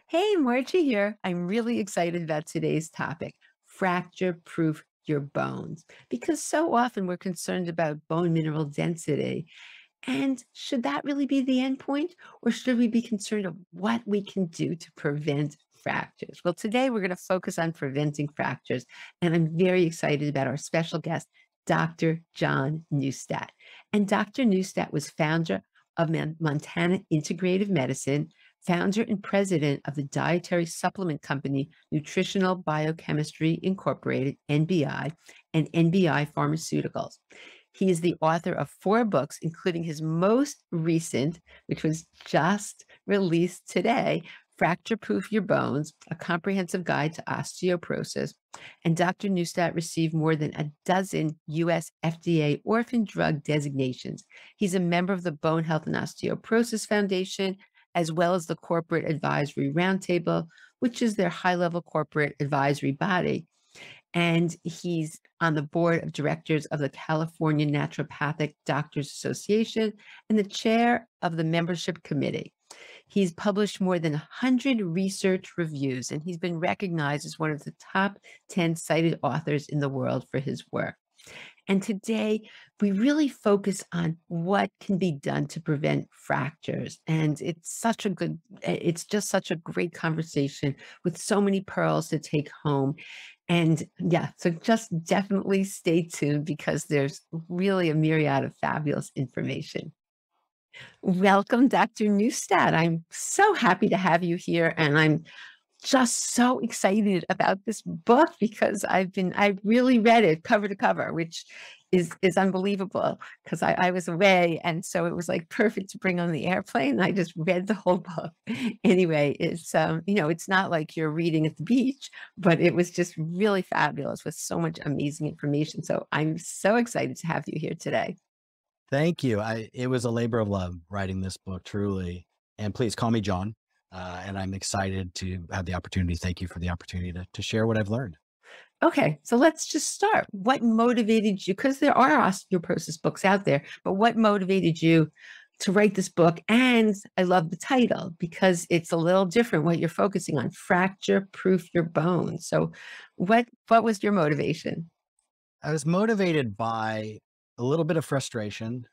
Hey, Margie here. I'm really excited about today's topic, fracture proof your bones, because so often we're concerned about bone mineral density. And should that really be the end point, or should we be concerned of what we can do to prevent fractures? Well, today we're going to focus on preventing fractures, and I'm very excited about our special guest, Dr. John Neustadt. And Dr. Neustadt was founder of Montana Integrative Medicine, founder and president of the dietary supplement company Nutritional Biochemistry Incorporated, NBI, and NBI Pharmaceuticals. He is the author of 4 books, including his most recent, which was just released today, Fracture Proof Your Bones, a comprehensive guide to osteoporosis. And Dr. Neustadt received more than a dozen US FDA orphan drug designations. He's a member of the Bone Health and Osteoporosis Foundation, as well as the Corporate Advisory Roundtable, which is their high-level corporate advisory body. And he's on the board of directors of the California Naturopathic Doctors Association and the chair of the membership committee. He's published more than 100 research reviews, and he's been recognized as one of the top 10 cited authors in the world for his work. And today we really focus on what can be done to prevent fractures. And it's just such a great conversation with so many pearls to take home. And yeah, so just definitely stay tuned because there's really a myriad of fabulous information. Welcome, Dr. Neustadt. I'm so happy to have you here. And I'm just so excited about this book because I really read it cover to cover, which is unbelievable because I was away. And so it was like perfect to bring on the airplane. I just read the whole book. Anyway, it's not like you're reading at the beach, but it was just really fabulous with so much amazing information. So I'm so excited to have you here today. Thank you. It was a labor of love writing this book, truly. And please call me John. And I'm excited to have the opportunity. Thank you for the opportunity to share what I've learned. Okay, so let's just start. What motivated you? Because there are osteoporosis books out there, but what motivated you to write this book? And I love the title because it's a little different what you're focusing on, fracture proof your bones. So what was your motivation? I was motivated by a little bit of frustration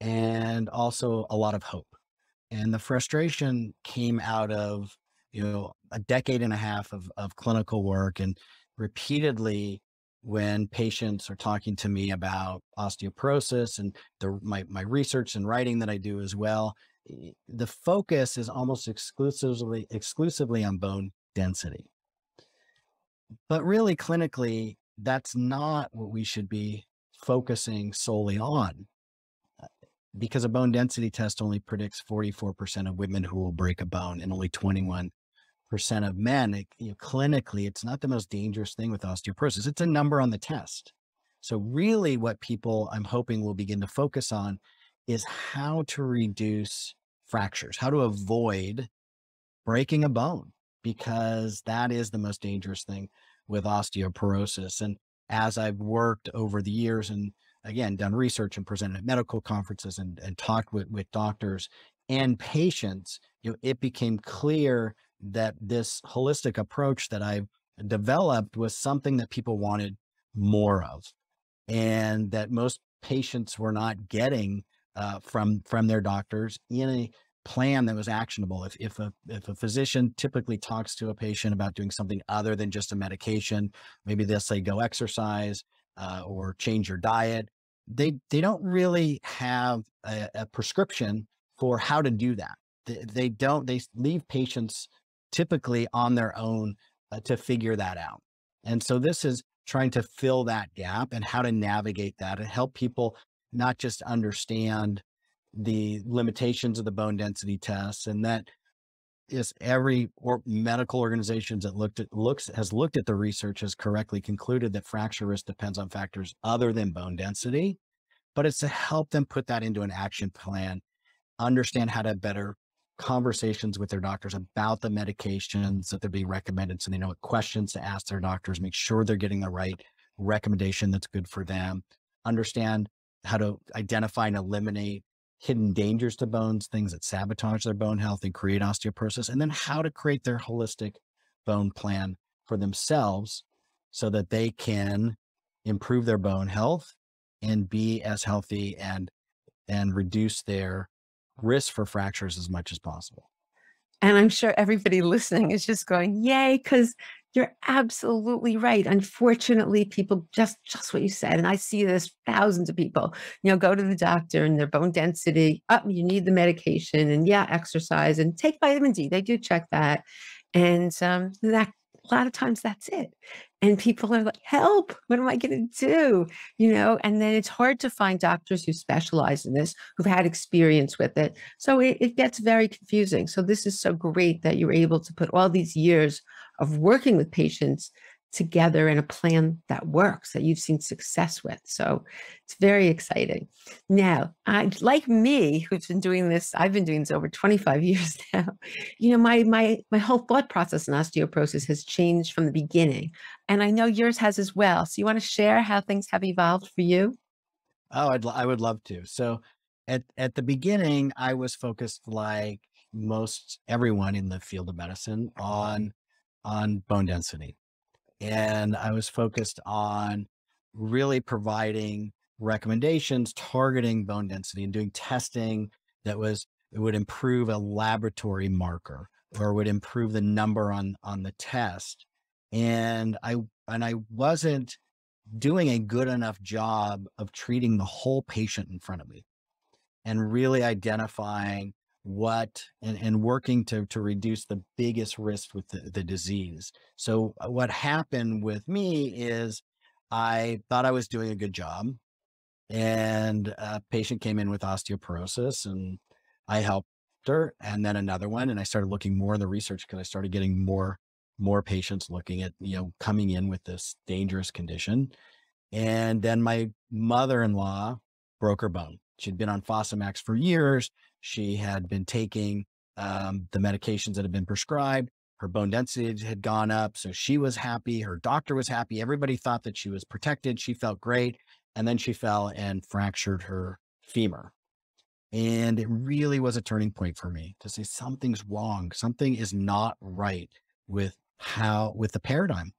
and also a lot of hope. And the frustration came out of, a decade and a half of clinical work and repeatedly when patients are talking to me about osteoporosis and my research and writing that I do as well, the focus is almost exclusively on bone density. But really clinically, that's not what we should be focusing solely on because a bone density test only predicts 44% of women who will break a bone and only 21% of men. Clinically, it's not the most dangerous thing with osteoporosis. It's a number on the test. So really what people I'm hoping will begin to focus on is how to reduce fractures, how to avoid breaking a bone, because that is the most dangerous thing with osteoporosis. And as I've worked over the years and again, done research and presented at medical conferences and talked with doctors and patients, it became clear that this holistic approach that I've developed was something that people wanted more of, and that most patients were not getting from their doctors in a plan that was actionable. If a physician typically talks to a patient about doing something other than just a medication, maybe they'll say go exercise or change your diet. They don't really have a prescription for how to do that. They don't. They leave patients typically on their own to figure that out. And so this is trying to fill that gap and how to navigate that and help people not just understand the limitations of the bone density tests, and that is medical organizations that has looked at the research has correctly concluded that fracture risk depends on factors other than bone density, but it's to help them put that into an action plan, understand how to have better conversations with their doctors about the medications that they're being recommended, so they know what questions to ask their doctors, make sure they're getting the right recommendation that's good for them, understand how to identify and eliminate hidden dangers to bones, things that sabotage their bone health and create osteoporosis, and then how to create their holistic bone plan for themselves so that they can improve their bone health and be as healthy and reduce their risk for fractures as much as possible. And I'm sure everybody listening is just going, yay, because you're absolutely right. Unfortunately, people just what you said, and I see this thousands of people, go to the doctor and their bone density, up, you need the medication, and yeah, exercise and take vitamin D. They do check that. And that a lot of times that's it. And people are like, help, what am I going to do? And then it's hard to find doctors who specialize in this, who've had experience with it. So it gets very confusing. So this is so great that you're able to put all these years of working with patients together in a plan that works, that you've seen success with. So it's very exciting. Now, like me, who's been doing this, I've been doing this over 25 years now. My whole thought process in osteoporosis has changed from the beginning, and I know yours has as well. So you want to share how things have evolved for you? Oh, I would love to. So at the beginning, I was focused like most everyone in the field of medicine on bone density. And I was focused on really providing recommendations targeting bone density and doing testing it would improve a laboratory marker or would improve the number on the test. And I wasn't doing a good enough job of treating the whole patient in front of me and really identifying and working to reduce the biggest risk with the disease. So what happened with me is I thought I was doing a good job, and a patient came in with osteoporosis and I helped her, and then another one. And I started looking more in the research because I started getting more patients looking at, coming in with this dangerous condition. And then my mother-in-law broke her bone. She'd been on Fosamax for years. She had been taking the medications that had been prescribed. Her bone density had gone up. So she was happy. Her doctor was happy. Everybody thought that she was protected. She felt great. And then she fell and fractured her femur. And it really was a turning point for me to say something's wrong. Something is not right with with the paradigm,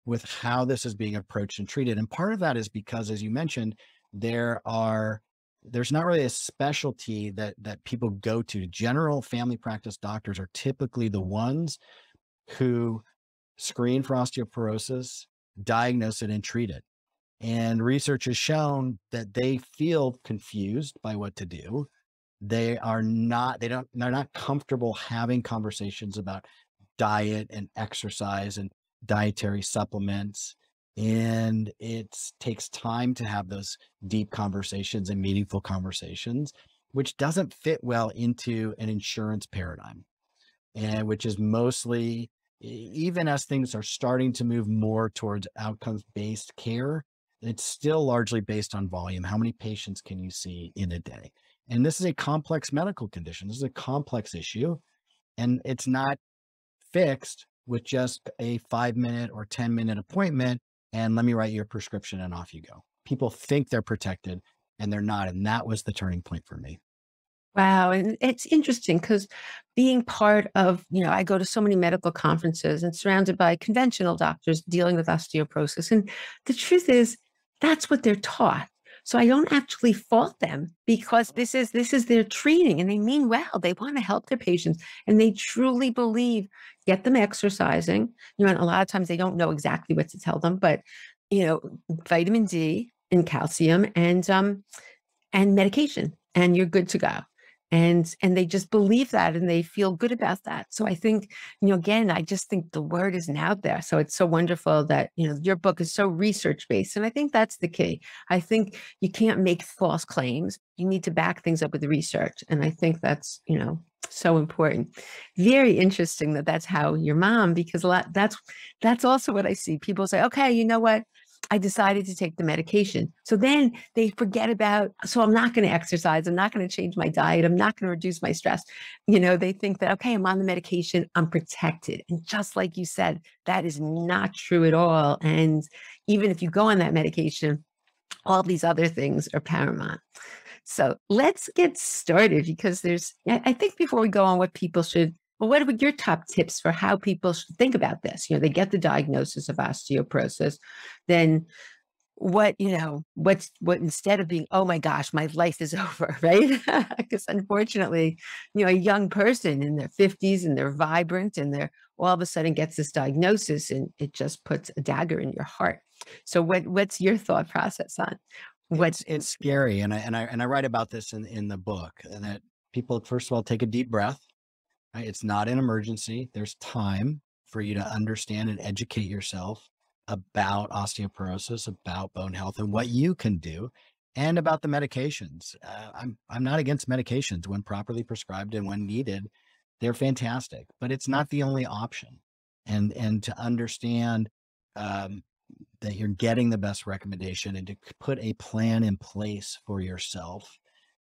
with how this is being approached and treated. And part of that is because, as you mentioned, there's not really a specialty that people go to. General family practice doctors are typically the ones who screen for osteoporosis, diagnose it, and treat it. And research has shown that they feel confused by what to do. They're not comfortable having conversations about diet and exercise and dietary supplements. And it takes time to have those deep conversations and meaningful conversations, which doesn't fit well into an insurance paradigm. And which is mostly, even as things are starting to move more towards outcomes-based care, it's still largely based on volume. How many patients can you see in a day? And this is a complex medical condition. This is a complex issue, and it's not fixed with just a 5-minute or 10-minute appointment and let me write your prescription and off you go. People think they're protected and they're not. And that was the turning point for me. Wow. And it's interesting because being part of, I go to so many medical conferences and surrounded by conventional doctors dealing with osteoporosis. And the truth is, that's what they're taught. So I don't actually fault them because this is their training and they mean well. They want to help their patients and they truly believe, get them exercising. And a lot of times they don't know exactly what to tell them, but vitamin D and calcium and medication, and you're good to go. And they just believe that and they feel good about that. So I think, again, I just think the word isn't out there. So it's so wonderful that, your book is so research-based. And I think that's the key. I think you can't make false claims. You need to back things up with research. And I think that's, so important. Very interesting that that's how your mom, because that's also what I see. People say, okay, you know what? I decided to take the medication. So then they forget about, so I'm not going to exercise. I'm not going to change my diet. I'm not going to reduce my stress. They think that, okay, I'm on the medication. I'm protected. And just like you said, that is not true at all. And even if you go on that medication, all these other things are paramount. So let's get started because I think before we go on what people should, well, what are your top tips for how people should think about this? They get the diagnosis of osteoporosis, then what instead of being, oh my gosh, my life is over, right? Because unfortunately, a young person in their 50s and they're vibrant and they're all of a sudden gets this diagnosis and it just puts a dagger in your heart. So what's your thought process on what? It's scary, and I write about this in the book, and that people first of all take a deep breath. Right? It's not an emergency. There's time for you to understand and educate yourself about osteoporosis, about bone health, and what you can do, and about the medications. I'm not against medications when properly prescribed and when needed. They're fantastic, but it's not the only option. And to understand um, that you're getting the best recommendation and to put a plan in place for yourself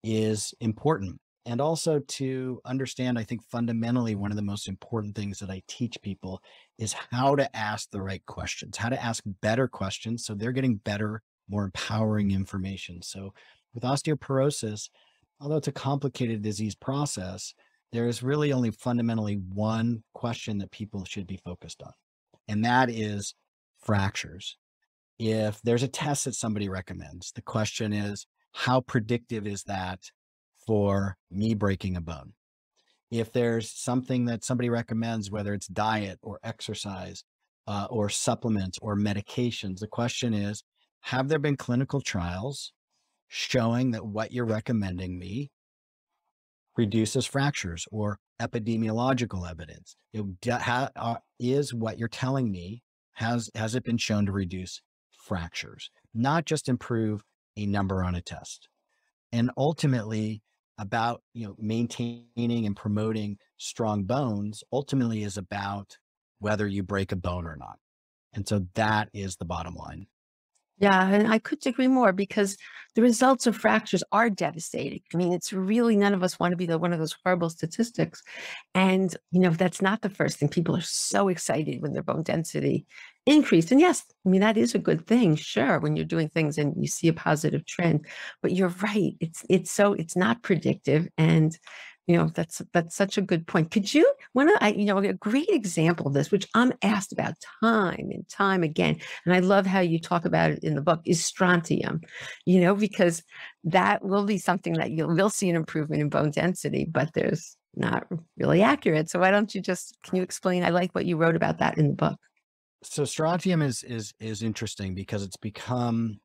is important. And also to understand, I think fundamentally, one of the most important things that I teach people is how to ask the right questions, how to ask better questions so they're getting better, more empowering information. So with osteoporosis, although it's a complicated disease process, there is really only fundamentally one question that people should be focused on, and that is fractures. If there's a test that somebody recommends, the question is, how predictive is that for me breaking a bone? If there's something that somebody recommends, whether it's diet or exercise or supplements or medications, the question is, have there been clinical trials showing that what you're recommending me reduces fractures, or epidemiological evidence? Is what you're telling me, has it been shown to reduce fractures, not just improve a number on a test? And ultimately, about maintaining and promoting strong bones ultimately is about whether you break a bone or not. And so that is the bottom line. Yeah, and I couldn't agree more because the results of fractures are devastating. I mean, it's really none of us want to be one of those horrible statistics. And, that's not the first thing. People are so excited when their bone density increased. And yes, I mean, that is a good thing, sure, when you're doing things and you see a positive trend. But you're right. It's not predictive. And that's such a good point. Could you a great example of this, which I'm asked about time and time again, and I love how you talk about it in the book, is strontium, because that will be something that you'll see an improvement in bone density, but there's not really accurate. So why don't can you explain? I like what you wrote about that in the book. So strontium is interesting because it's become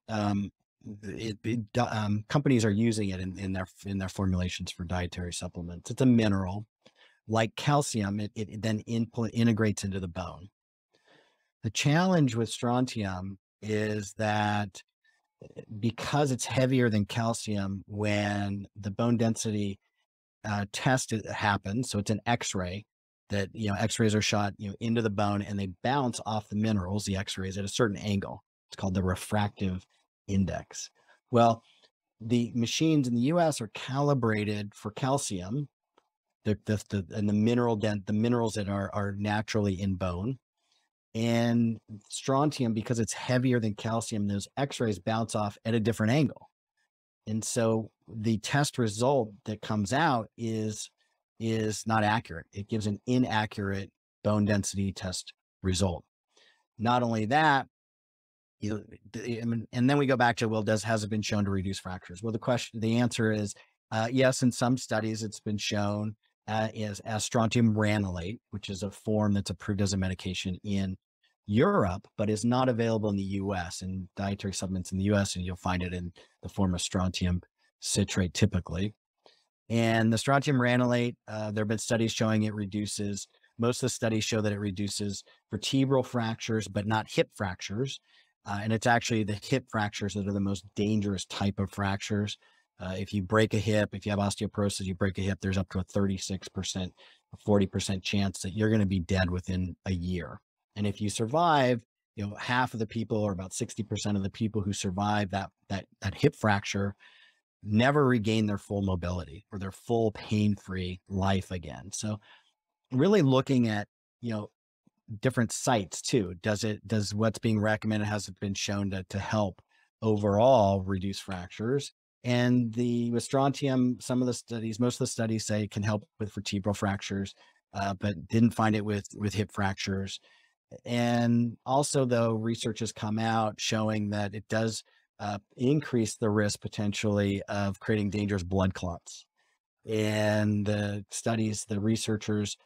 companies are using it in their formulations for dietary supplements. It's a mineral like calcium. It then integrates into the bone. The challenge with strontium is that because it's heavier than calcium, when the bone density test happens, so it's an X-ray that, X-rays are shot, into the bone and they bounce off the minerals, the X-rays at a certain angle. It's called the refractive index. Well, the machines in the US are calibrated for calcium, and the minerals that are naturally in bone. And strontium, because it's heavier than calcium, those X-rays bounce off at a different angle. And so the test result that comes out is not accurate. It gives an inaccurate bone density test result. Not only that, and then we go back to, well, has it been shown to reduce fractures? Well, the answer is yes. In some studies, it's been shown as strontium ranelate, which is a form that's approved as a medication in Europe, but is not available in the US and dietary supplements in the US. And you'll find it in the form of strontium citrate typically. And the strontium ranelate, there have been studies showing it reduces, most of the studies show that it reduces vertebral fractures, but not hip fractures. And it's actually the hip fractures that are the most dangerous type of fractures. If you break a hip, if you have osteoporosis, you break a hip, there's up to a 36%, 40% chance that you're going to be dead within a year. And if you survive, half of the people, or about 60% of the people who survive that hip fracture, never regain their full mobility or their full pain-free life again. So really looking at, different sites too. Does what's being recommended, has it been shown to help overall reduce fractures? And with strontium, most of the studies say it can help with vertebral fractures, but didn't find it with hip fractures. And also, though, research has come out showing that it does increase the risk potentially of creating dangerous blood clots. And the researchers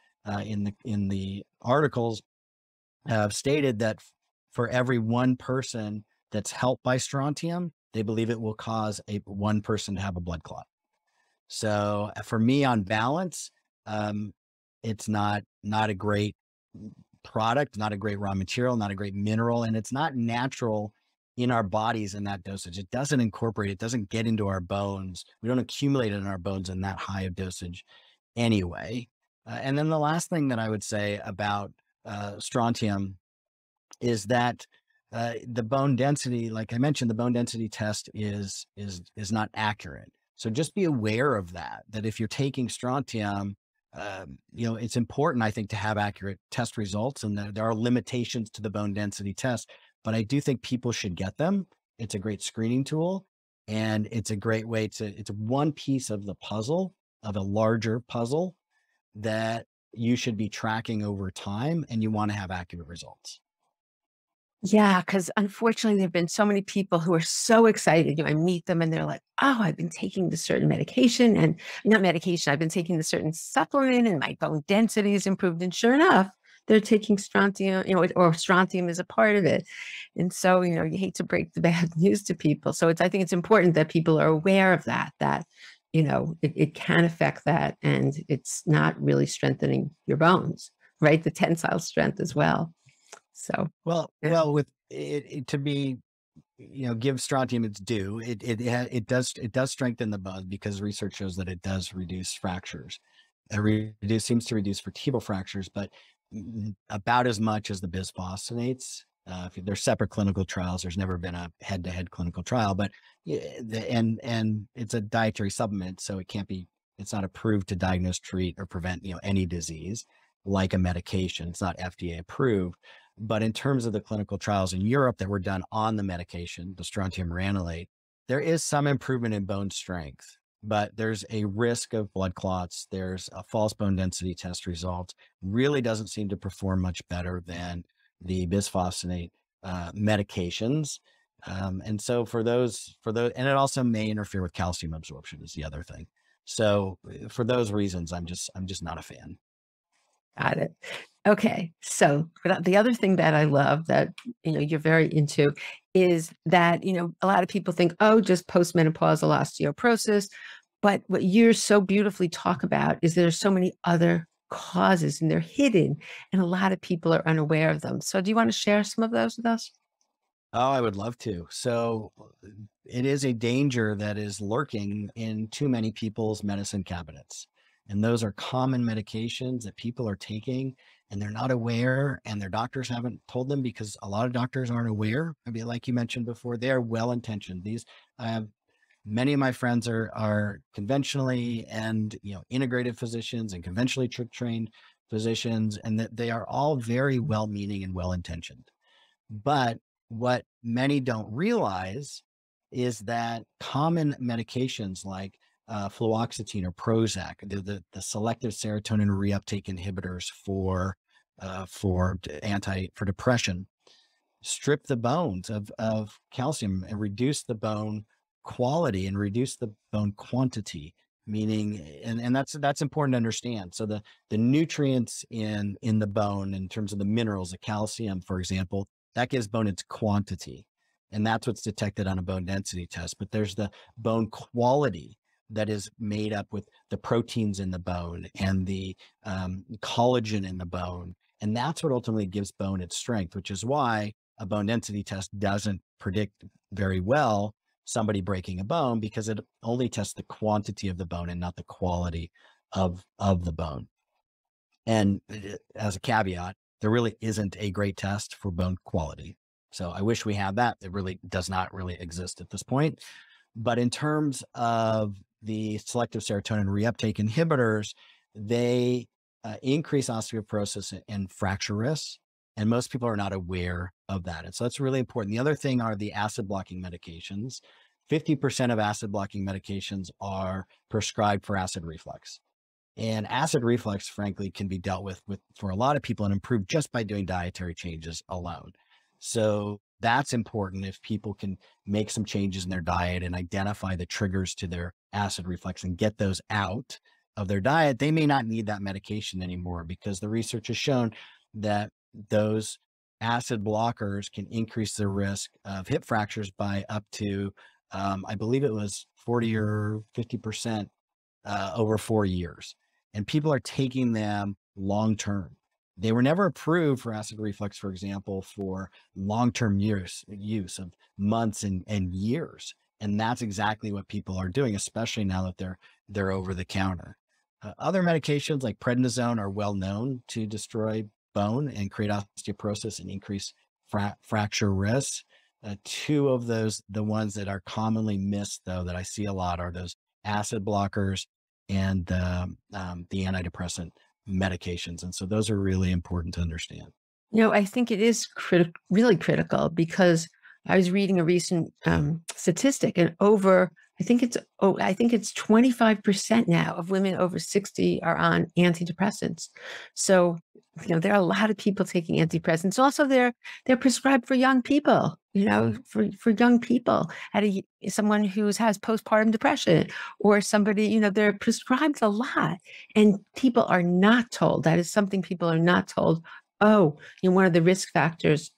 in the articles have stated that for every one person that's helped by strontium, they believe it will cause one person to have a blood clot. So for me, on balance, um, it's not a great product, not a great raw material, not a great mineral, and it's not natural in our bodies in that dosage. It doesn't incorporate, it doesn't get into our bones. We don't accumulate it in our bones in that high of dosage anyway. And then the last thing that I would say about strontium is that the bone density, like I mentioned, the bone density test is not accurate. So just be aware of that. That if you're taking strontium, it's important, I think, to have accurate test results, and there are limitations to the bone density test. But I do think people should get them. It's a great screening tool, and it's a great way to. It's one piece of the puzzle of a larger puzzle that you should be tracking over time, and you want to have accurate results. Yeah, because unfortunately, there have been so many people who are so excited. I meet them and they're like, oh, I've been taking this certain medication and not medication, I've been taking this certain supplement and my bone density is improved. And sure enough, they're taking strontium, or strontium is a part of it. And so, you hate to break the bad news to people. So I think it's important that people are aware of that, it can affect that and it's not really strengthening your bones, right? The tensile strength as well. So, yeah. With to be, give strontium its due. It does strengthen the bone because research shows that it does reduce fractures. Seems to reduce vertebral fractures, but about as much as the bisphosphonates. There's separate clinical trials. There's never been a head-to-head clinical trial, but and it's a dietary supplement, so it's not approved to diagnose, treat, or prevent any disease like a medication. It's not FDA approved. But in terms of the clinical trials in Europe that were done on the medication, the strontium ranelate, there is some improvement in bone strength, but there's a risk of blood clots. There's a false bone density test result. Really doesn't seem to perform much better than the bisphosphonate medications. And so and it also may interfere with calcium absorption is the other thing. So for those reasons, I'm just not a fan. Got it. Okay. So the other thing that I love that, you're very into is that, a lot of people think, oh, just postmenopausal osteoporosis. But what you so beautifully talk about is there's so many other causes and they're hidden and a lot of people are unaware of them. So do you want to share some of those with us? Oh, I would love to. So it is a danger that is lurking in too many people's medicine cabinets. And those are common medications that people are taking and they're not aware and their doctors haven't told them because a lot of doctors aren't aware. I mean, like you mentioned before, they are well-intentioned. I have many of my friends are conventionally and, integrative physicians and conventionally trained physicians, and that they are all very well-meaning and well-intentioned. But what many don't realize is that common medications like fluoxetine or Prozac, the selective serotonin reuptake inhibitors for depression, strip the bones of calcium and reduce the bone quality and reduce the bone quantity. Meaning, and that's important to understand. So the nutrients in the bone, in terms of the minerals, the calcium, for example, that gives bone its quantity. And that's what's detected on a bone density test. But there's the bone quality that is made up with the proteins in the bone and the collagen in the bone. And that's what ultimately gives bone its strength, which is why a bone density test doesn't predict very well somebody breaking a bone, because it only tests the quantity of the bone and not the quality of the bone. And as a caveat, there really isn't a great test for bone quality. So I wish we had that. It really does not really exist at this point. But in terms of the selective serotonin reuptake inhibitors, they increase osteoporosis and fracture risks. And most people are not aware of that. And so that's really important. The other thing are the acid blocking medications. 50% of acid blocking medications are prescribed for acid reflux. And acid reflux, frankly, can be dealt with for a lot of people and improved just by doing dietary changes alone. So that's important. If people can make some changes in their diet and identify the triggers to their acid reflux and get those out of their diet, they may not need that medication anymore, because the research has shown that those acid blockers can increase the risk of hip fractures by up to, I believe it was 40 or 50% over 4 years. And people are taking them long term. They were never approved for acid reflux, for example, for long-term use of months and years. And that's exactly what people are doing, especially now that they're over the counter. Other medications like prednisone are well known to destroy bone and create osteoporosis and increase fracture risks. Two of those, the ones that are commonly missed, though, that I see a lot, are those acid blockers and the antidepressant medications. And so those are really important to understand. I think it is really critical, because I was reading a recent statistic, and I think it's 25% now of women over 60 are on antidepressants. So, there are a lot of people taking antidepressants. Also, they're prescribed for young people, for young people, someone who has postpartum depression, or somebody, they're prescribed a lot, and people are not told. That is something people are not told. Oh, one of the risk factors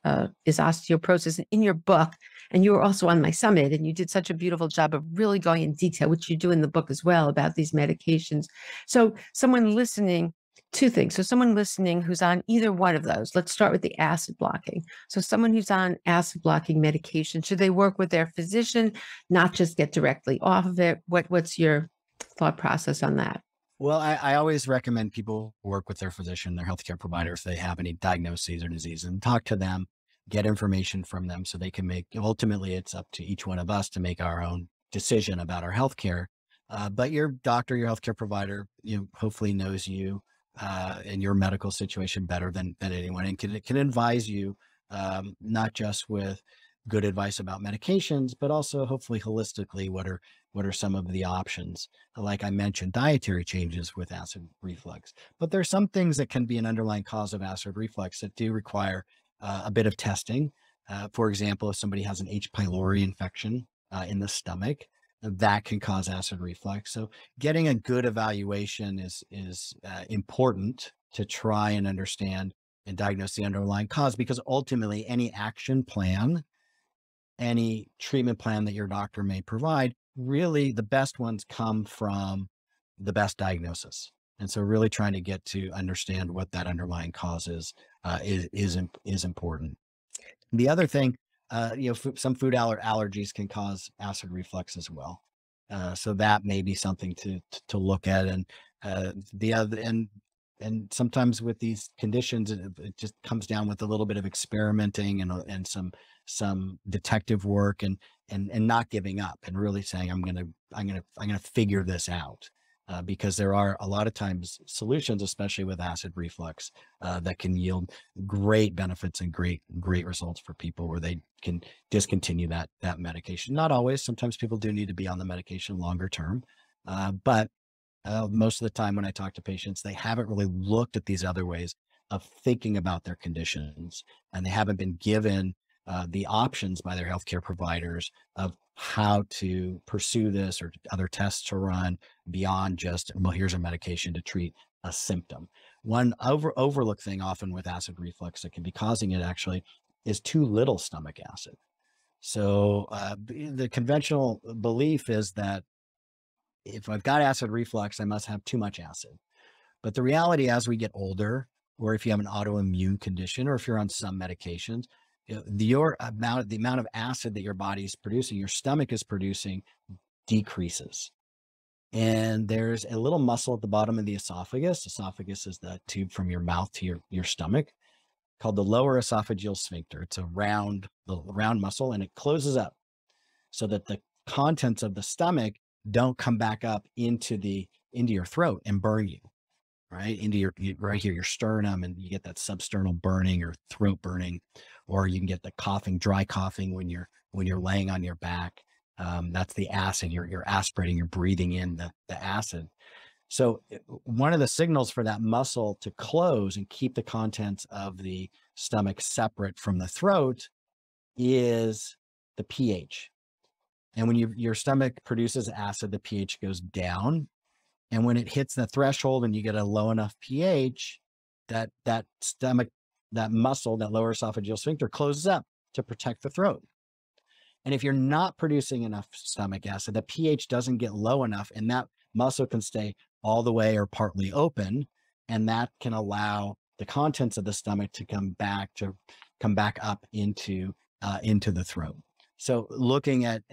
is osteoporosis. In your book, and you were also on my summit, and you did such a beautiful job of really going in detail, which you do in the book as well, about these medications. So someone listening, two things. So someone listening who's on either one of those, let's start with the acid blocking. So someone who's on acid blocking medication, should they work with their physician, not just get directly off of it? What's your thought process on that? Well, I always recommend people work with their physician, their healthcare provider, if they have any diagnoses or disease, and talk to them, get information from them so they can ultimately it's up to each one of us to make our own decision about our healthcare. But your doctor, your healthcare provider, hopefully knows you and your medical situation better than anyone, and can advise you, not just with good advice about medications, but also hopefully holistically, what are some of the options? Like I mentioned, dietary changes with acid reflux, but there's some things that can be an underlying cause of acid reflux that do require a bit of testing. For example, if somebody has an H. pylori infection in the stomach, that can cause acid reflux. So getting a good evaluation is important to try and understand and diagnose the underlying cause, because ultimately any action plan, any treatment plan that your doctor may provide, really the best ones come from the best diagnosis. And so really trying to get to understand what that underlying cause is important. The other thing, some food allergies can cause acid reflux as well. So that may be something to look at. And the other and sometimes with these conditions, it just comes down with a little bit of experimenting and some detective work, and not giving up, and really saying, I'm gonna figure this out. Because there are a lot of times solutions, especially with acid reflux, that can yield great benefits and great results for people, where they can discontinue that medication. Not always. Sometimes people do need to be on the medication longer term, but most of the time when I talk to patients, they haven't really looked at these other ways of thinking about their conditions, and they haven't been given the options by their healthcare providers of how to pursue this, or other tests to run beyond just, well, here's a medication to treat a symptom. One overlooked thing often with acid reflux that can be causing it, actually, is too little stomach acid. So the conventional belief is that if I've got acid reflux, I must have too much acid. But the reality, as we get older, or if you have an autoimmune condition, or if you're on some medications, the amount of acid that your body's producing, your stomach is producing, decreases. And there's a little muscle at the bottom of the esophagus. Esophagus is the tube from your mouth to your stomach, called the lower esophageal sphincter. It's a round muscle, and it closes up so that the contents of the stomach don't come back up into your throat and burn you, right? Right here, your sternum, and you get that substernal burning or throat burning, or you can get the coughing, dry coughing when you're laying on your back. That's the acid. You're aspirating, you're breathing in the acid. So one of the signals for that muscle to close and keep the contents of the stomach separate from the throat is the pH. And when your stomach produces acid, the pH goes down. And when it hits the threshold and you get a low enough pH, that stomach, that muscle, that lower esophageal sphincter closes up to protect the throat. And if you're not producing enough stomach acid, the pH doesn't get low enough, and that muscle can stay all the way or partly open, and that can allow the contents of the stomach to come back up into the throat. So looking at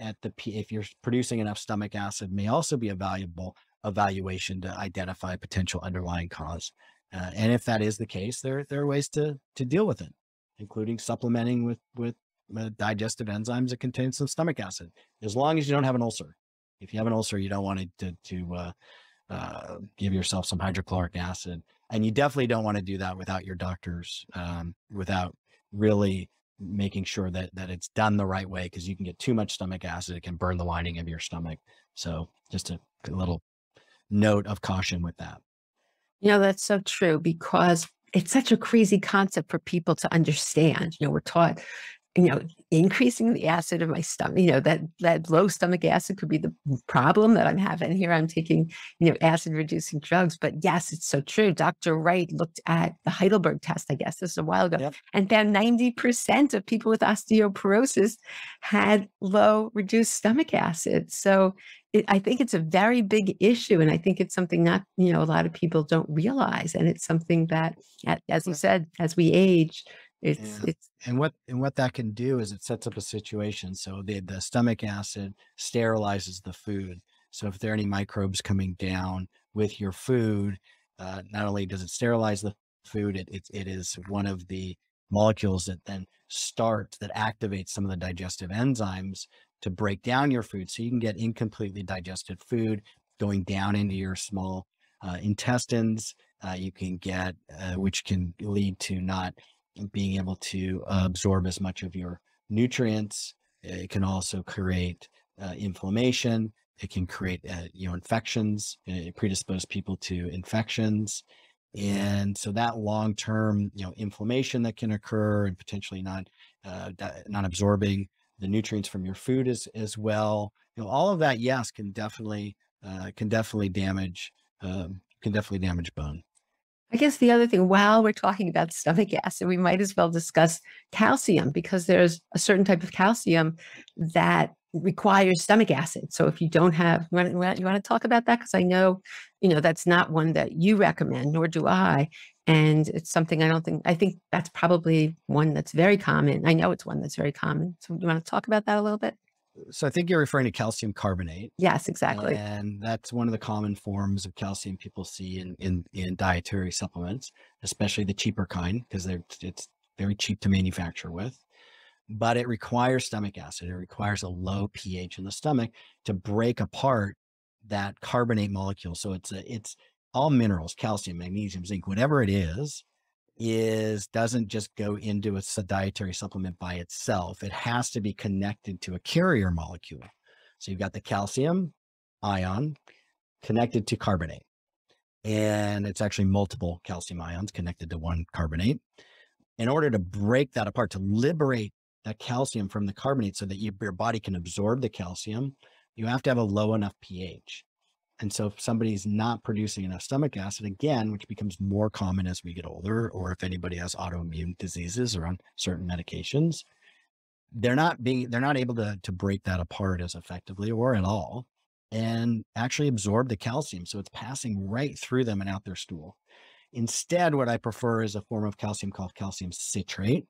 if you're producing enough stomach acid may also be a valuable evaluation to identify potential underlying cause. And if that is the case, there are ways to deal with it, including supplementing with digestive enzymes that contain some stomach acid, as long as you don't have an ulcer. If you have an ulcer, you don't want to give yourself some hydrochloric acid, and you definitely don't want to do that without your doctors, without really making sure that it's done the right way, because you can get too much stomach acid, it can burn the lining of your stomach. So just a little note of caution with that. That's so true, because it's such a crazy concept for people to understand. We're taught, increasing the acid of my stomach, that low stomach acid could be the problem that I'm having here. I'm taking, acid reducing drugs. But yes, it's so true. Dr. Wright looked at the Heidelberg test, I guess this is a while ago, Yep. and found 90% of people with osteoporosis had low reduced stomach acid. So I think it's a very big issue. And I think it's something that, a lot of people don't realize. And it's something that, as you said, as we age, it's and what that can do is it sets up a situation. So the stomach acid sterilizes the food. So if there are any microbes coming down with your food, not only does it sterilize the food, it is one of the molecules that then activates some of the digestive enzymes to break down your food. So you can get incompletely digested food going down into your small intestines. You can get, which can lead to not being able to absorb as much of your nutrients. It can also create inflammation. It can create, infections, predispose people to infections. And so that long-term, inflammation that can occur, and potentially not absorbing the nutrients from your food as well. All of that, yes, can definitely damage bone. I guess the other thing, while we're talking about stomach acid, we might as well discuss calcium, because there's a certain type of calcium that requires stomach acid. So if you don't have, you want to talk about that? Because I know, that's not one that you recommend, nor do I. And it's something I think that's probably one that's very common. I know it's one that's very common. So you want to talk about that a little bit? So I think you're referring to calcium carbonate. Yes, exactly. And that's one of the common forms of calcium people see in dietary supplements, especially the cheaper kind, because it's very cheap to manufacture with. But it requires stomach acid. It requires a low pH in the stomach to break apart that carbonate molecule. So it's all minerals, calcium, magnesium, zinc, whatever it is doesn't just go into a dietary supplement by itself. It has to be connected to a carrier molecule. So you've got the calcium ion connected to carbonate, and it's actually multiple calcium ions connected to one carbonate. In order to break that apart, to liberate that calcium from the carbonate so that your body can absorb the calcium, you have to have a low enough pH. And so if somebody's not producing enough stomach acid, again, which becomes more common as we get older, or if anybody has autoimmune diseases or on certain medications, they're not able to break that apart as effectively or at all, and actually absorb the calcium. So it's passing right through them and out their stool. Instead, what I prefer is a form of calcium called calcium citrate,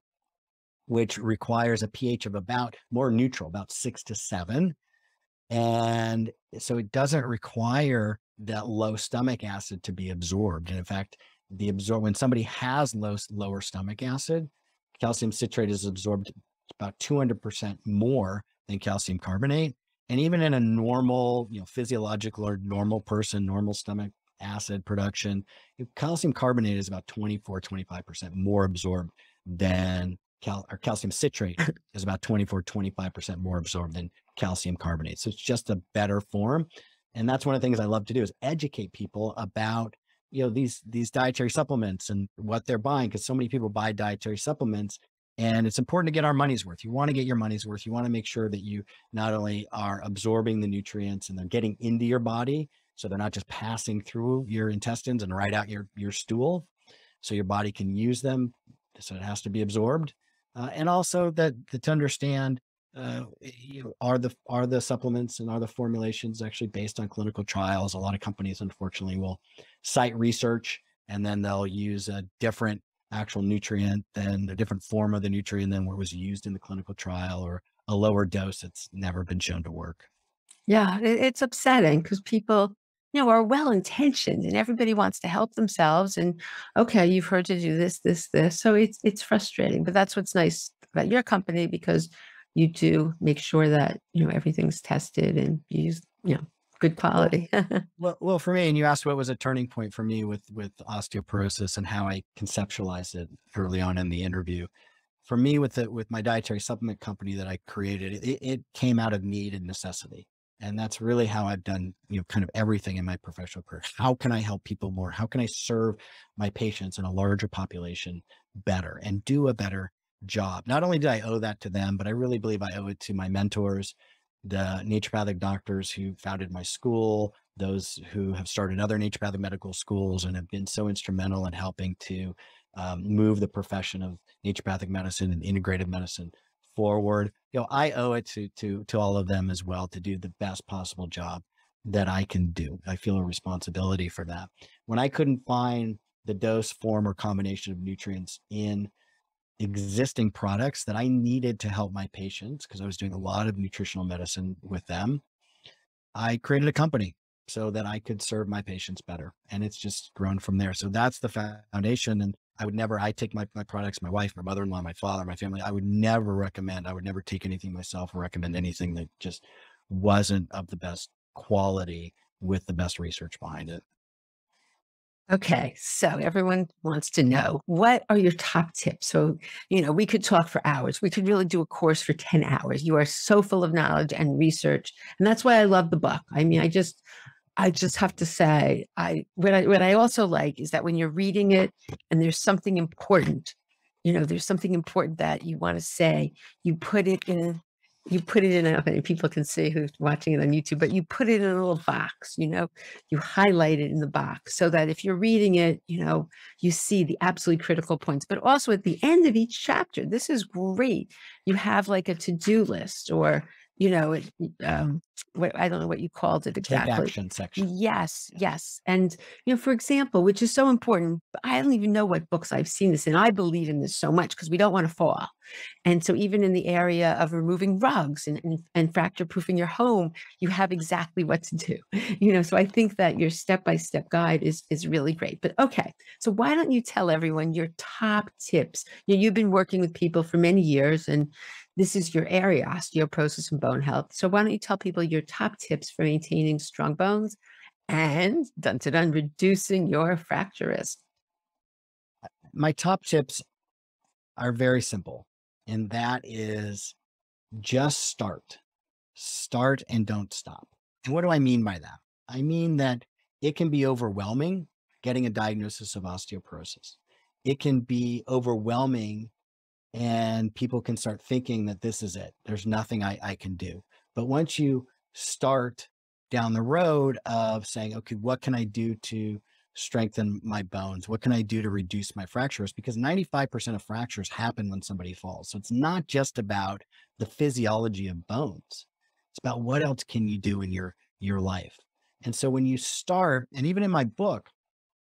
which requires a pH of about more neutral, about 6 to 7. And so it doesn't require that low stomach acid to be absorbed. And in fact, when somebody has lower stomach acid, calcium citrate is absorbed about 200% more than calcium carbonate. And even in a normal, physiological or normal person, normal stomach acid production, calcium carbonate is about 24-25% more absorbed than calcium citrate is about 24-25% more absorbed than calcium carbonate. So it's just a better form. And that's one of the things I love to do, is educate people about, these dietary supplements and what they're buying, because so many people buy dietary supplements, and it's important to get our money's worth. You want to get your money's worth. You want to make sure that you not only are absorbing the nutrients and they're getting into your body, so they're not just passing through your intestines and right out your stool, so your body can use them. So it has to be absorbed. And also that to understand, are the supplements and are the formulations actually based on clinical trials? A lot of companies, unfortunately, will cite research, and then they'll use a different actual nutrient than a different form of the nutrient than what was used in the clinical trial, or a lower dose that's never been shown to work. Yeah, it's upsetting because people, are well-intentioned and everybody wants to help themselves. And okay, you've heard to do this, this, this. So it's frustrating, but that's what's nice about your company, because you do make sure that, everything's tested and you use, good Well, quality. well, for me, and you asked what was a turning point for me with osteoporosis and how I conceptualized it early on in the interview. For me, with my dietary supplement company that I created, it came out of need and necessity. And that's really how I've done, kind of everything in my professional career. How can I help people more? How can I serve my patients in a larger population better and do a better job? Not only did I owe that to them, but I really believe I owe it to my mentors, the naturopathic doctors who founded my school, those who have started other naturopathic medical schools and have been so instrumental in helping to move the profession of naturopathic medicine and integrative medicine forward. I owe it to all of them as well, to do the best possible job that I can do. I feel a responsibility for that. When I couldn't find the dose, form, or combination of nutrients in existing products that I needed to help my patients, because I was doing a lot of nutritional medicine with them, I created a company so that I could serve my patients better. And it's just grown from there. So that's the foundation. And I take my products, my wife, my mother-in-law, my father, my family, I would never take anything myself or recommend anything that just wasn't of the best quality with the best research behind it. Okay, so everyone wants to know, what are your top tips? So, we could talk for hours. We could really do a course for 10 hours. You are so full of knowledge and research. And that's why I love the book. I mean, I just have to say, what I also like is that when you're reading it and there's something important that you want to say, you put it in you put it in, I don't know if any people can see who's watching it on YouTube, but you put it in a little box, you highlight it in the box so that if you're reading it, you see the absolutely critical points. But also at the end of each chapter, this is great. You have like a to-do list, or, what, I don't know what you called it Take exactly. action section. Yes, Yeah. yes. And, for example, which is so important, I don't even know what books I've seen this in. I believe in this so much because we don't want to fall. And so even in the area of removing rugs and fracture proofing your home, you have exactly what to do. So I think that your step-by-step guide is really great. But okay, so why don't you tell everyone your top tips? You've been working with people for many years, and this is your area, osteoporosis and bone health. So why don't you tell people your top tips for maintaining strong bones and dun reducing your fracture risk? My top tips are very simple, and that is just start and don't stop. And what do I mean by that? I mean that it can be overwhelming getting a diagnosis of osteoporosis. It can be overwhelming, and people can start thinking that this is it. There's nothing I can do. But once you start down the road of saying, okay, what can I do to strengthen my bones? What can I do to reduce my fractures? Because 95% of fractures happen when somebody falls. So it's not just about the physiology of bones. It's about what else can you do in your life. And so when you start, and even in my book,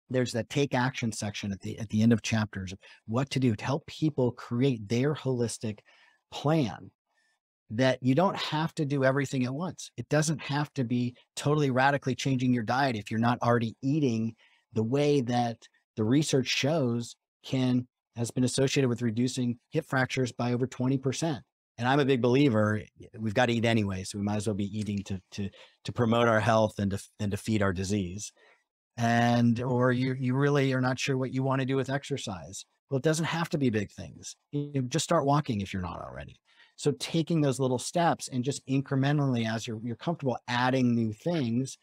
there's that take action section at the end of chapters of what to do to help people create their holistic plan, that you don't have to do everything at once. It doesn't have to be totally radically changing your diet if you're not already eating the way that the research shows has been associated with reducing hip fractures by over 20%. And I'm a big believer, we've got to eat anyway, so we might as well be eating to promote our health and to feed our disease. Or you really are not sure what you want to do with exercise. Well, it doesn't have to be big things. Just start walking if you're not already. So taking those little steps and just incrementally, as you're comfortable adding new things,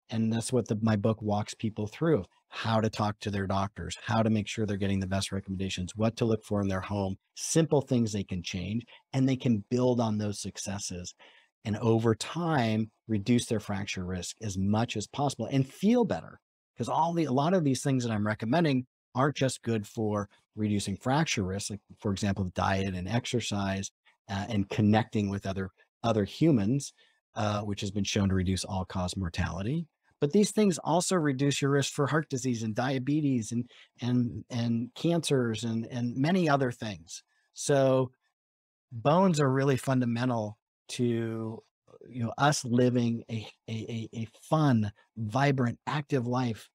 and that's what my book walks people through: how to talk to their doctors, how to make sure they're getting the best recommendations, what to look for in their home, simple things they can change, and they can build on those successes. And over time, reduce their fracture risk as much as possible and feel better. Because a lot of these things that I'm recommending aren't just good for reducing fracture risk, like for example, diet and exercise, and connecting with other humans, which has been shown to reduce all-cause mortality. But these things also reduce your risk for heart disease and diabetes and cancers and many other things. So bones are really fundamental to us living a fun, vibrant, active life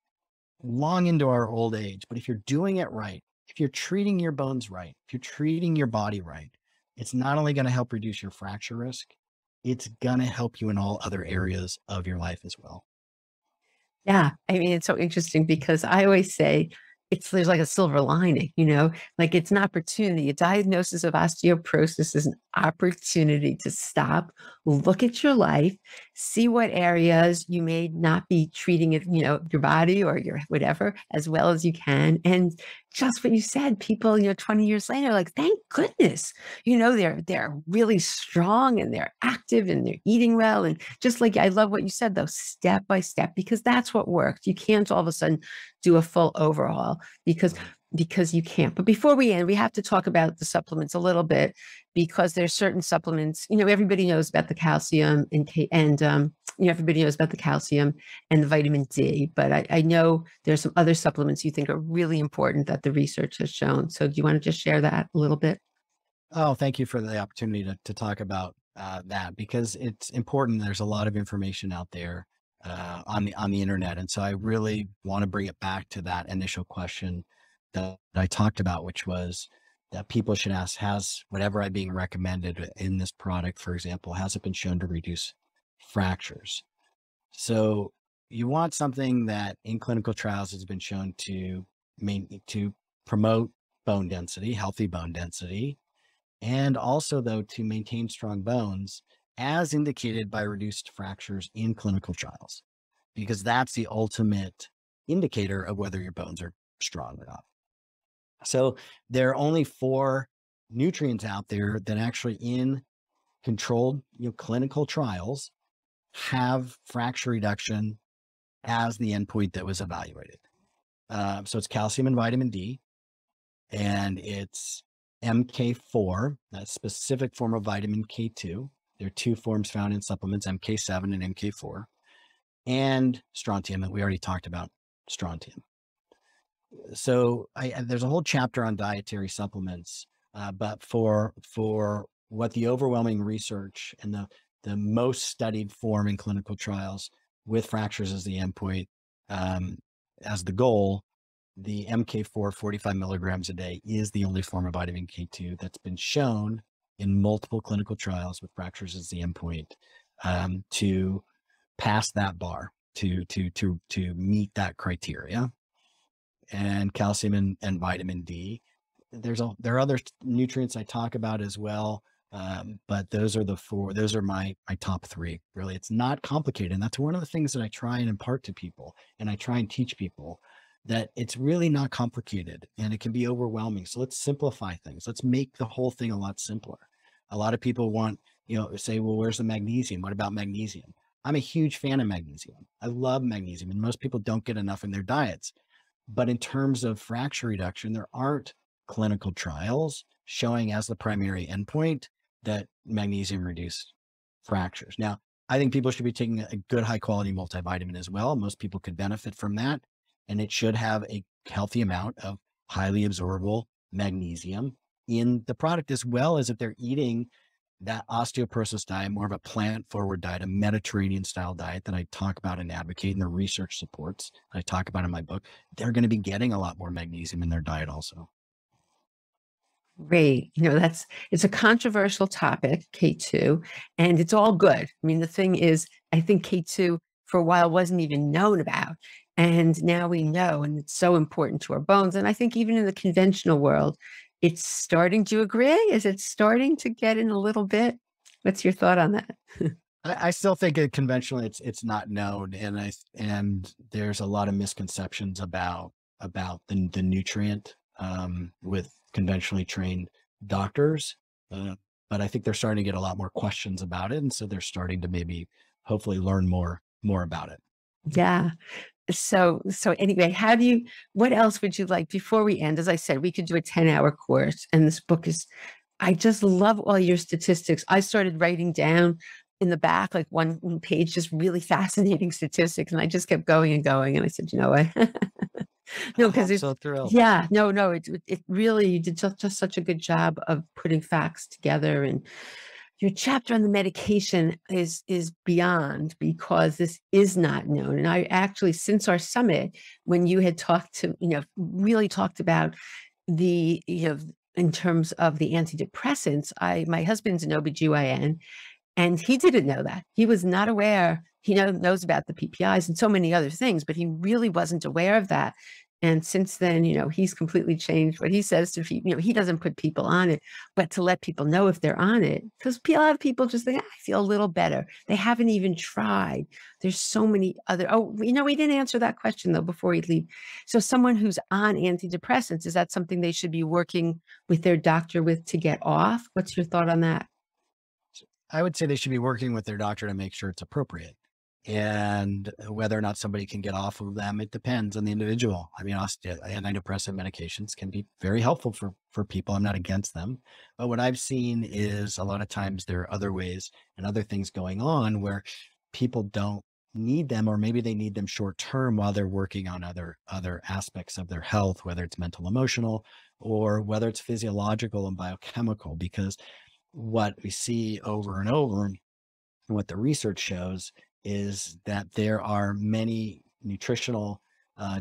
long into our old age. But if you're doing it right, if you're treating your bones right, if you're treating your body right, it's not only going to help reduce your fracture risk, it's going to help you in all other areas of your life as well. Yeah, I mean, it's so interesting because I always say there's like a silver lining, like it's an opportunity. A diagnosis of osteoporosis is an opportunity to stop, look at your life, see what areas you may not be treating it, your body or your whatever, as well as you can. And just what you said, people, 20 years later, like, thank goodness, they're really strong and they're active and they're eating well. And just like, I love what you said, though, step by step, because that's what worked. You can't all of a sudden do a full overhaul because you can't. But before we end, we have to talk about the supplements a little bit, because there's certain supplements, everybody knows about the calcium everybody knows about the calcium and the vitamin D, but I know there's some other supplements you think are really important that the research has shown. So do you want to just share that a little bit? Oh, thank you for the opportunity to talk about that, because it's important. There's a lot of information out there on the internet, and so I really want to bring it back to that initial question that I talked about, which was that people should ask: has whatever I'm being recommended in this product, for example, has it been shown to reduce fractures? So you want something that in clinical trials has been shown to promote bone density, healthy bone density, and also, though, to maintain strong bones, as indicated by reduced fractures in clinical trials, because that's the ultimate indicator of whether your bones are strong or not. So there are only 4 nutrients out there that actually, in controlled clinical trials, have fracture reduction as the endpoint that was evaluated. So it's calcium and vitamin D, and it's MK4, a specific form of vitamin K2. There are 2 forms found in supplements, MK7 and MK4, and strontium, and we already talked about strontium. So there's a whole chapter on dietary supplements, but for what the overwhelming research and the most studied form in clinical trials with fractures as the endpoint, as the goal, the MK4 45 milligrams a day is the only form of vitamin K2 that's been shown in multiple clinical trials with fractures as the endpoint, to pass that bar, to meet that criteria. And calcium and vitamin D. There are other nutrients I talk about as well, but those are the 4. Those are my top 3. Really, it's not complicated, and that's one of the things that I try and impart to people, and I try and teach people, that it's really not complicated, and it can be overwhelming. So let's simplify things. Let's make the whole thing a lot simpler. A lot of people want, say, well, where's the magnesium? What about magnesium? I'm a huge fan of magnesium. I love magnesium, and most people don't get enough in their diets. But in terms of fracture reduction, there aren't clinical trials showing as the primary endpoint that magnesium reduced fractures. Now, I think people should be taking a good high quality multivitamin as well. Most people could benefit from that. And it should have a healthy amount of highly absorbable magnesium in the product, as well as if they're eating that osteoporosis diet, more of a plant-forward diet, a Mediterranean-style diet that I talk about and advocate, and the research supports, I talk about in my book, they're going to be getting a lot more magnesium in their diet also. Great. It's a controversial topic, K2, and it's all good. I mean, the thing is, I think K2 for a while wasn't even known about. And now we know, and it's so important to our bones. And I think even in the conventional world, it's starting. Do you agree? Is it starting to get in a little bit? What's your thought on that? I still think it conventionally it's not known, and and there's a lot of misconceptions about the nutrient with conventionally trained doctors. Uh, but I think they're starting to get a lot more questions about it, and so they're starting to maybe hopefully learn more about it. Yeah. So anyway, what else would you like before we end? As I said, we could do a 10-hour course, and this book is, I just love all your statistics. I started writing down in the back, like one page, just really fascinating statistics. And I just kept going and going. And I said, you know what? No, Oh, because I'm it, so thrilled. yeah, no, it really, you did just such a good job of putting facts together. And your chapter on the medication is beyond, because this is not known. And I actually, since our summit, when you had talked to, really talked about the, in terms of the antidepressants, my husband's an OBGYN, and he didn't know that. He was not aware. He knows about the PPIs and so many other things, but he really wasn't aware of that. And since then, he's completely changed what he says to people. He doesn't put people on it, but to let people know if they're on it, because a lot of people just think, I feel a little better. They haven't even tried. There's so many other, we didn't answer that question though before we leave. So someone who's on antidepressants, is that something they should be working with their doctor with to get off? What's your thought on that? I would say they should be working with their doctor to make sure it's appropriate. And whether or not somebody can get off of them, it depends on the individual. I mean, antidepressant medications can be very helpful for people. I'm not against them. But what I've seen is a lot of times there are other ways and other things going on where people don't need them, or maybe they need them short term while they're working on other aspects of their health, whether it's mental, emotional, or whether it's physiological and biochemical. Because what we see over and over, and what the research shows, is that there are many nutritional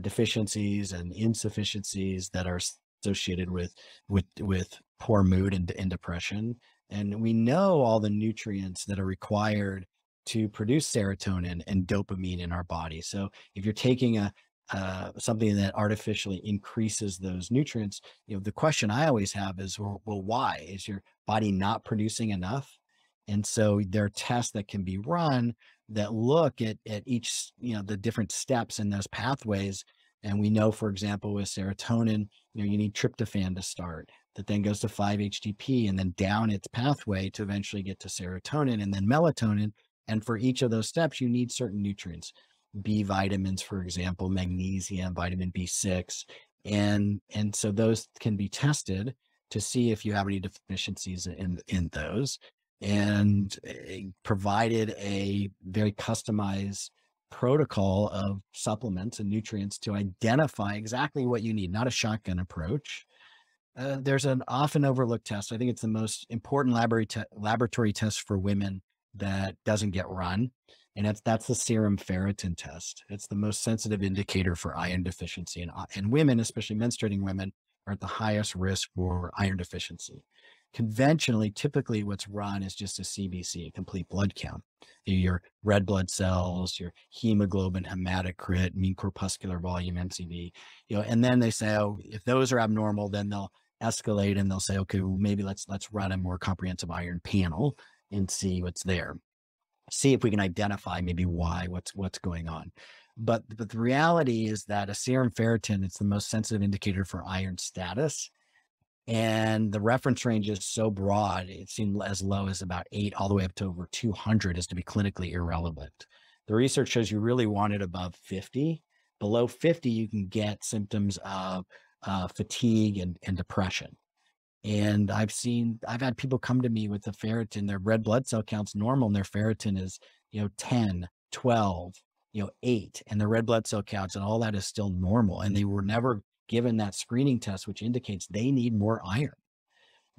deficiencies and insufficiencies that are associated with poor mood and depression. And we know all the nutrients that are required to produce serotonin and dopamine in our body. So if you're taking a something that artificially increases those nutrients, the question I always have is, well, why is your body not producing enough? And so there are tests that can be run that look at each, the different steps in those pathways. And we know, for example, with serotonin, you need tryptophan to start, that then goes to 5-HTP and then down its pathway to eventually get to serotonin and then melatonin. And for each of those steps, you need certain nutrients, B vitamins, for example, magnesium, vitamin B6. And so those can be tested to see if you have any deficiencies in those, and provided a very customized protocol of supplements and nutrients to identify exactly what you need, not a shotgun approach. There's an often overlooked test. I think it's the most important laboratory test for women that doesn't get run. And that's the serum ferritin test. It's the most sensitive indicator for iron deficiency. And women, especially menstruating women, are at the highest risk for iron deficiency. Conventionally, typically what's run is just a CBC, a complete blood count. Your red blood cells, your hemoglobin, hematocrit, mean corpuscular volume, MCV, and then they say, oh, if those are abnormal, then they'll escalate and they'll say, okay, well, maybe let's run a more comprehensive iron panel and see what's there. See if we can identify maybe what's going on. But the reality is that a serum ferritin, it's the most sensitive indicator for iron status. And the reference range is so broad, it seemed as low as about 8 all the way up to over 200 as to be clinically irrelevant. The research shows you really want it above 50. Below 50, you can get symptoms of fatigue and depression. And I've had people come to me with the ferritin, their red blood cell count's normal, and their ferritin is, 10, 12, 8, and the red blood cell counts and all that is still normal. And they were never given that screening test, which indicates they need more iron.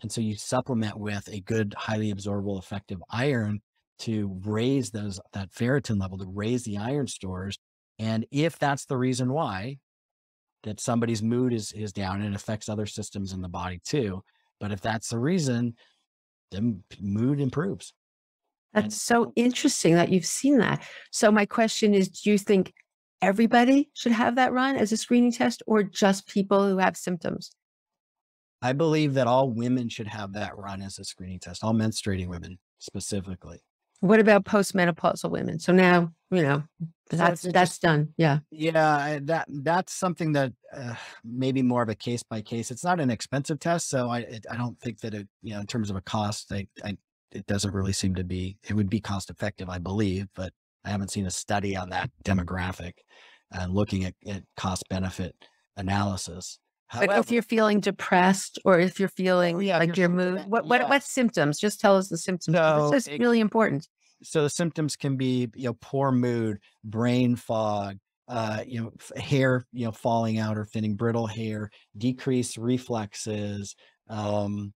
And so you supplement with a good, highly absorbable, effective iron to raise that ferritin level, to raise the iron stores. And if that's the reason why, that somebody's mood is down and affects other systems in the body too. But if that's the reason, then mood improves. That's so interesting that you've seen that. So my question is, do you think everybody should have that run as a screening test, or just people who have symptoms? I believe that all women should have that run as a screening test, all menstruating women specifically. What about postmenopausal women? So now, So that's it that's just, done. Yeah. yeah, that's something that maybe more of a case by case. It's not an expensive test, so I don't think that it, in terms of a cost, it doesn't really seem to be. It would be cost effective, I believe, but I haven't seen a study on that demographic looking at cost benefit analysis. But if However, you're feeling depressed or if you're oh feeling yeah, if like you're your mood, what yes. symptoms? Just tell us the symptoms. This So is really important. so the symptoms can be, poor mood, brain fog, hair, falling out or thinning, brittle hair, decreased reflexes, poor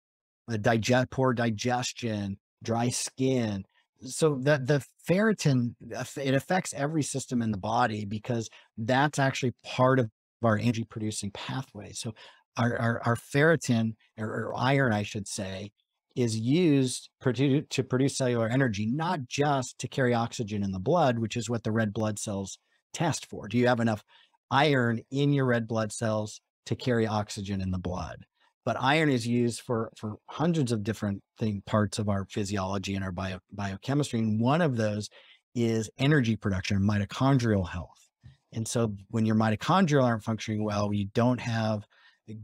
digestion, dry skin. So the ferritin, it affects every system in the body because that's actually part of our energy producing pathway. So our ferritin or iron, I should say, is used to produce cellular energy, not just to carry oxygen in the blood, which is what the red blood cells test for. Do you have enough iron in your red blood cells to carry oxygen in the blood? But iron is used for hundreds of different parts of our physiology and our biochemistry. And one of those is energy production, mitochondrial health. And so when your mitochondria aren't functioning well, you don't have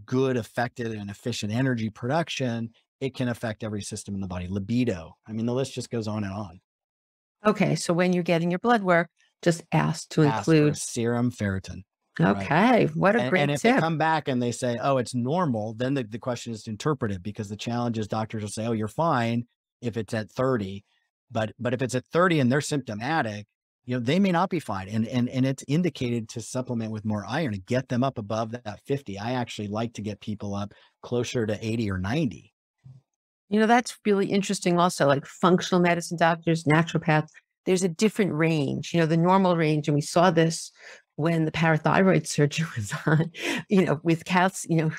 good, effective, and efficient energy production, it can affect every system in the body. Libido. I mean, the list just goes on and on. Okay. So when you're getting your blood work, just ask to Ask for a include. serum ferritin. Right. Okay. What a And great if they tip. come back and they say, oh, it's normal, then the question is to interpret it, because the challenge is doctors will say, oh, you're fine if it's at 30. But if it's at 30 and they're symptomatic, they may not be fine. And it's indicated to supplement with more iron to get them up above that 50. I actually like to get people up closer to 80 or 90. That's really interesting also, like functional medicine doctors, naturopaths, there's a different range, the normal range. And we saw this when the parathyroid surgeon was on, with calcium,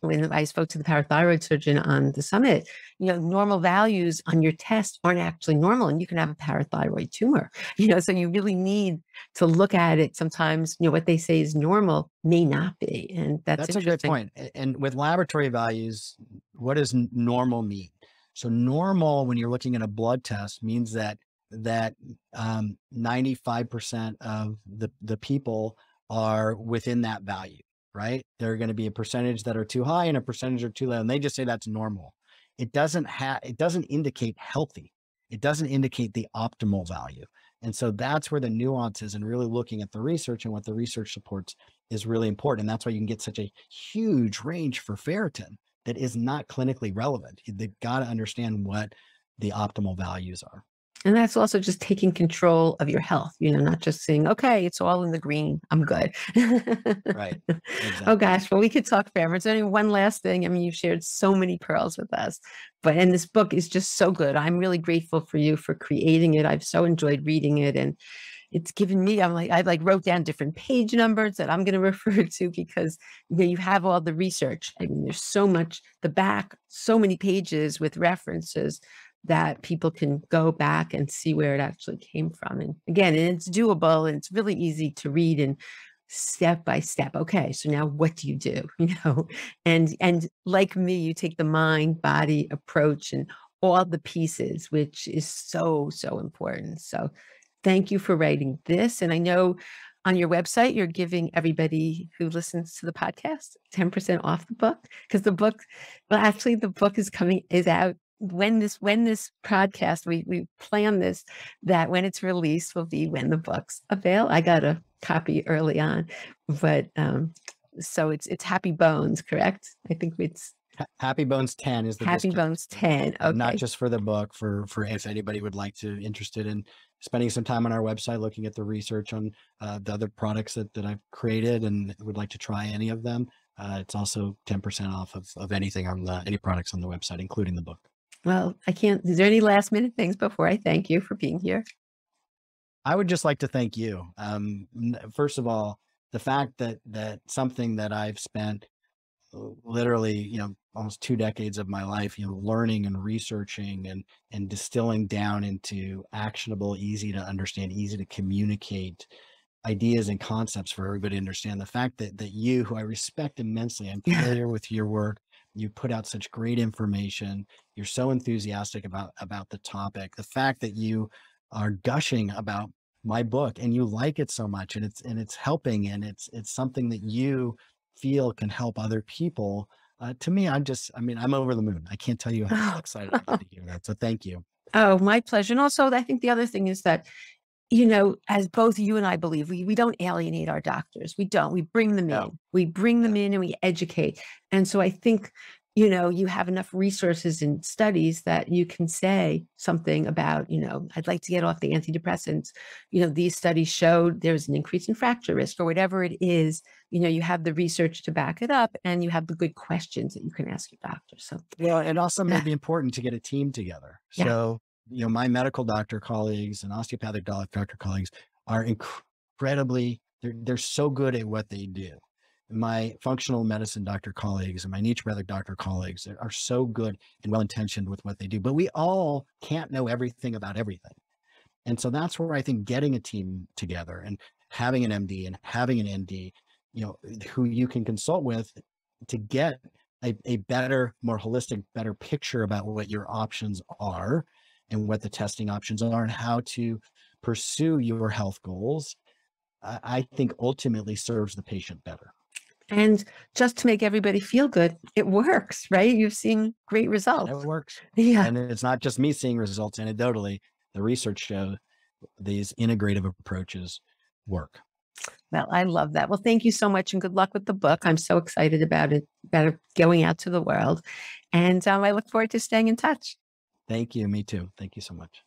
when I spoke to the parathyroid surgeon on the summit, normal values on your test aren't actually normal and you can have a parathyroid tumor, so you really need to look at it. Sometimes, what they say is normal may not be. And that's That's a good interesting. point. And with laboratory values, what does normal mean? So normal, when you're looking at a blood test, means that 95% of the people are within that value, right? There are going to be a percentage that are too high and a percentage are too low, and they just say that's normal. It doesn't indicate healthy. It doesn't indicate the optimal value. And so that's where the nuance is, and really looking at the research and what the research supports is really important. And that's why you can get such a huge range for ferritin that is not clinically relevant. They've got to understand what the optimal values are. And that's also just taking control of your health, not just saying, okay, it's all in the green, I'm good. Right. Oh Exactly. gosh, well, we could talk forever. Is there any one last thing? I mean, you've shared so many pearls with us, and this book is just so good. I'm really grateful for you for creating it. I've so enjoyed reading it, and it's given me, I wrote down different page numbers that I'm going to refer to because you have all the research. I mean, there's so much, the back, so many pages with references that people can go back and see where it actually came from. And again, it's doable and it's really easy to read and step by step. Okay, so now what do you do? And like me, you take the mind body approach and all the pieces, which is so, so important. So thank you for writing this. And I know on your website, you're giving everybody who listens to the podcast 10% off the book, because actually the book is out when this podcast, we plan this, that when it's released will be when the book's available. I got a copy early on, but so it's Happy Bones, correct? I think it's Happy Bones 10 is the Happy discount. Bones 10. Not Okay. just for the book, for if anybody would like to interested in spending some time on our website, looking at the research on the other products that I've created and would like to try any of them. It's also 10% off of anything on any products on the website, including the book. Well, is there any last minute things before I thank you for being here? I would just like to thank you. First of all, the fact that something that I've spent literally, almost 2 decades of my life, learning and researching and distilling down into actionable, easy to understand, easy to communicate ideas and concepts for everybody to understand. The fact that you, who I respect immensely, I'm familiar with your work, You put out such great information. You're so enthusiastic about the topic. The fact that you are gushing about my book and you like it so much, and it's helping, and it's something that you feel can help other people. To me, I mean, I'm over the moon. I can't tell you how excited I get to hear that. So thank you. Oh, my pleasure. And also, I think the other thing is that, as both you and I believe, we don't alienate our doctors. We don't. We bring them No, in. We bring them yeah. in and we educate. And so I think, you have enough resources and studies that you can say something about, I'd like to get off the antidepressants. These studies showed there's an increase in fracture risk or whatever it is. You have the research to back it up and you have the good questions that you can ask your doctor. So, Well, it also may yeah, be important to get a team together. yeah. So, my medical doctor colleagues and osteopathic doctor colleagues are incredibly, they're so good at what they do. My functional medicine doctor colleagues and my naturopathic doctor colleagues are so good and well intentioned with what they do, but we all can't know everything about everything. And so that's where I think getting a team together and having an MD and having an ND, who you can consult with to get a better, more holistic, better picture about what your options are and what the testing options are and how to pursue your health goals, I think ultimately serves the patient better. And just to make everybody feel good, it works, right? You've seen great And it results. works. Yeah. And it's not just me seeing results anecdotally. The research shows these integrative approaches work. Well, I love that. Well, thank you so much and good luck with the book. I'm so excited about it going out to the world. And I look forward to staying in touch. Thank you. Me too. Thank you so much.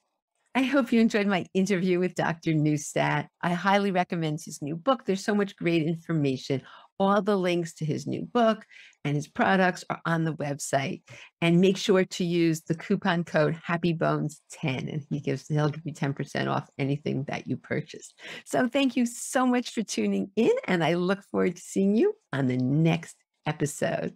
I hope you enjoyed my interview with Dr. Neustadt. I highly recommend his new book. There's so much great information. All the links to his new book and his products are on the website. And make sure to use the coupon code HappyBones10, and he'll give you 10% off anything that you purchase. So thank you so much for tuning in, and I look forward to seeing you on the next episode.